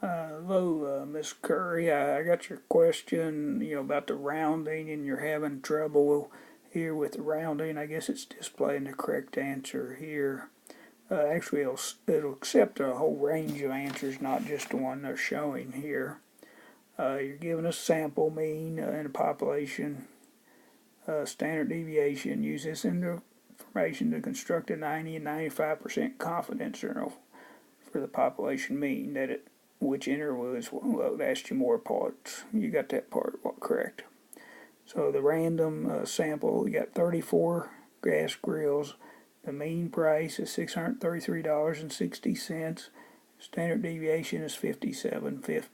Hello, Miss Curry. I got your question, about the rounding, and you're having trouble here with the rounding. I guess it's displaying the correct answer here. Actually, it'll accept a whole range of answers, not just the one they're showing here. You're given a sample mean in a population, standard deviation. Use this information to construct a 90 and 95% confidence interval for the population mean which interval is, well, it asked you more parts. You got that part correct. So the random sample, you got 34 gas grills. The mean price is $633.60. Standard deviation is 57.50.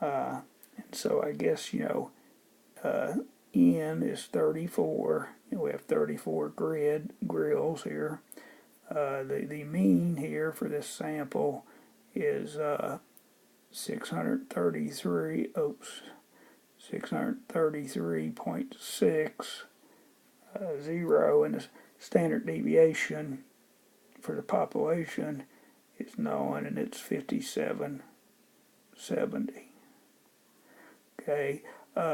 And so I guess, N is 34. We have 34 grills here. The mean here for this sample is 633.60, and the standard deviation for the population is known, and it's 57.70. Okay,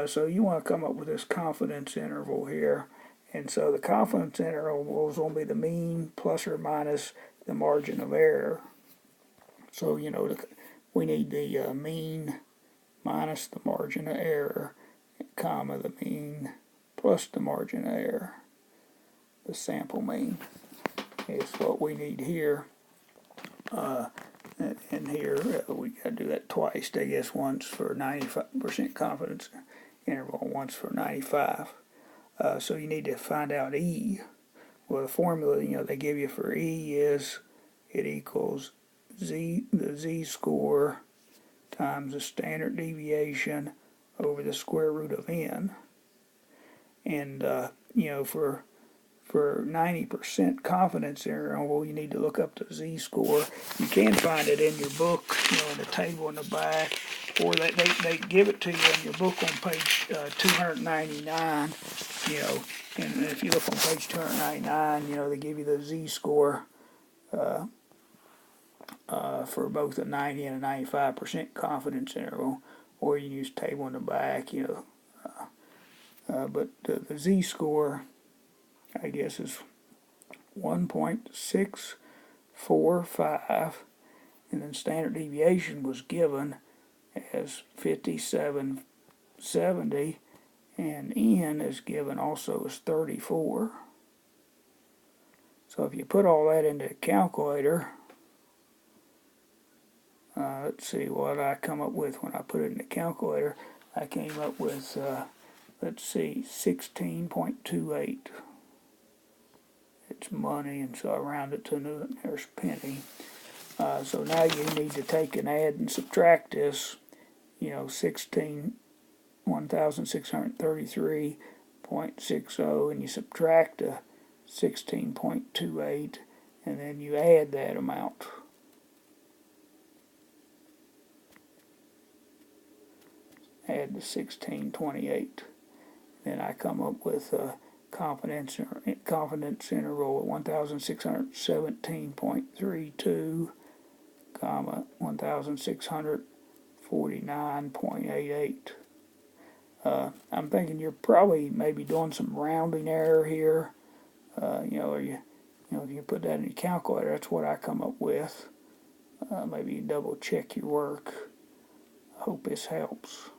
so you want to come up with this confidence interval here. And so the confidence interval is going to be the mean plus or minus the margin of error. So, we need the mean minus the margin of error, comma, the mean plus the margin of error. The sample mean is what we need here. And here we got to do that twice, I guess, once for 95% confidence interval, once for 95. So you need to find out E. Well, the formula, they give you for E is it equals the z-score times the standard deviation over the square root of n. And, for 90% confidence interval, you need to look up the z-score. You can find it in your book, in the table in the back, or they give it to you in your book on page 299, and if you look on page 299, they give you the z-score for both a 90 and a 95% confidence interval, or you can use the table in the back, but the z-score, I guess, is 1.645, and then standard deviation was given as 57.70, and n is given also as 34. So if you put all that into a calculator, let's see what I come up with when I put it in the calculator. I came up with, 16.28. It's money, and so I round it to the nearest penny. So now you need to take and add and subtract this, 1,633.60, and you subtract the 16.28, and then you add that amount. Add the 1628. Then I come up with a confidence interval of 1,617.32, comma, 1,649.88. I'm thinking you're probably maybe doing some rounding error here. Or if you put that in your calculator, that's what I come up with. Maybe you double check your work. I hope this helps.